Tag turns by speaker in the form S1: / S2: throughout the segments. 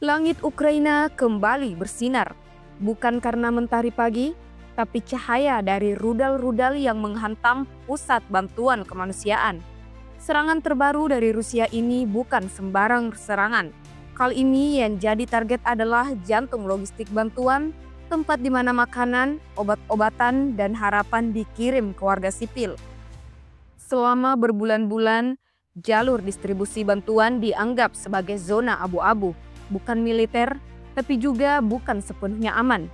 S1: Langit Ukraina kembali bersinar, bukan karena mentari pagi, tapi cahaya dari rudal-rudal yang menghantam pusat bantuan kemanusiaan. Serangan terbaru dari Rusia ini bukan sembarang serangan. Kali ini yang jadi target adalah jantung logistik bantuan, tempat di mana makanan, obat-obatan, dan harapan dikirim ke warga sipil. Selama berbulan-bulan, jalur distribusi bantuan dianggap sebagai zona abu-abu, bukan militer, tapi juga bukan sepenuhnya aman.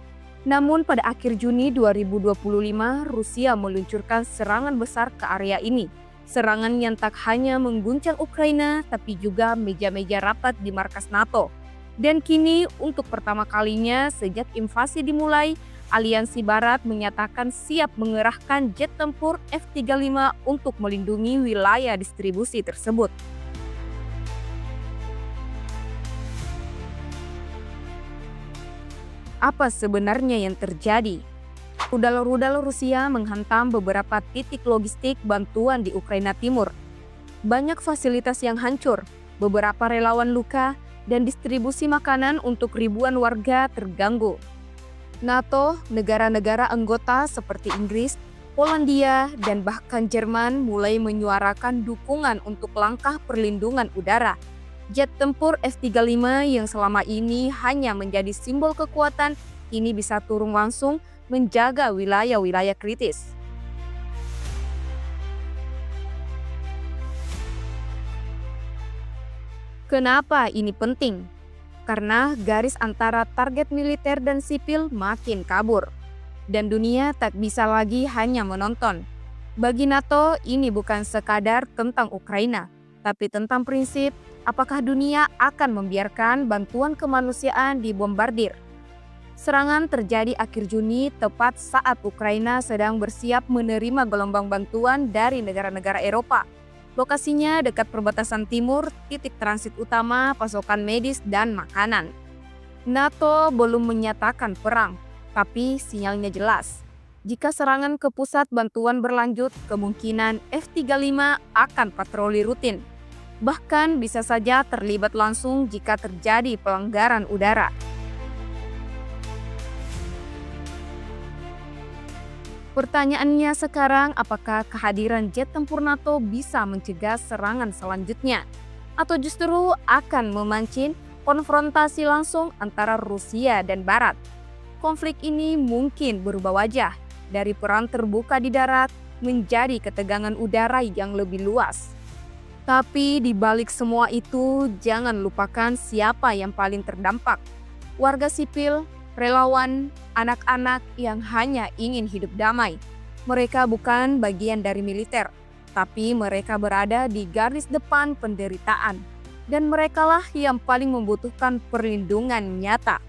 S1: Namun pada akhir Juni 2025, Rusia meluncurkan serangan besar ke area ini. Serangan yang tak hanya mengguncang Ukraina, tapi juga meja-meja rapat di markas NATO. Dan kini untuk pertama kalinya sejak invasi dimulai, Aliansi Barat menyatakan siap mengerahkan jet tempur F-35 untuk melindungi wilayah distribusi tersebut. Apa sebenarnya yang terjadi? Rudal-rudal Rusia menghantam beberapa titik logistik bantuan di Ukraina Timur. Banyak fasilitas yang hancur, beberapa relawan luka, dan distribusi makanan untuk ribuan warga terganggu. NATO, negara-negara anggota seperti Inggris, Polandia, dan bahkan Jerman mulai menyuarakan dukungan untuk langkah perlindungan udara. Jet tempur F-35 yang selama ini hanya menjadi simbol kekuatan, kini bisa turun langsung menjaga wilayah-wilayah kritis. Kenapa ini penting? Karena garis antara target militer dan sipil makin kabur. Dan dunia tak bisa lagi hanya menonton. Bagi NATO, ini bukan sekadar tentang Ukraina, tapi tentang prinsip apakah dunia akan membiarkan bantuan kemanusiaan dibombardir. Serangan terjadi akhir Juni tepat saat Ukraina sedang bersiap menerima gelombang bantuan dari negara-negara Eropa. Lokasinya dekat perbatasan timur, titik transit utama, pasokan medis, dan makanan. NATO belum menyatakan perang, tapi sinyalnya jelas. Jika serangan ke pusat bantuan berlanjut, kemungkinan F-35 akan patroli rutin. Bahkan bisa saja terlibat langsung jika terjadi pelanggaran udara. Pertanyaannya sekarang, apakah kehadiran jet tempur NATO bisa mencegah serangan selanjutnya? Atau justru akan memancing konfrontasi langsung antara Rusia dan Barat? Konflik ini mungkin berubah wajah dari perang terbuka di darat menjadi ketegangan udara yang lebih luas. Tapi di balik semua itu, jangan lupakan siapa yang paling terdampak. Warga sipil, relawan, anak-anak yang hanya ingin hidup damai. Mereka bukan bagian dari militer, tapi mereka berada di garis depan penderitaan. Dan merekalah yang paling membutuhkan perlindungan nyata.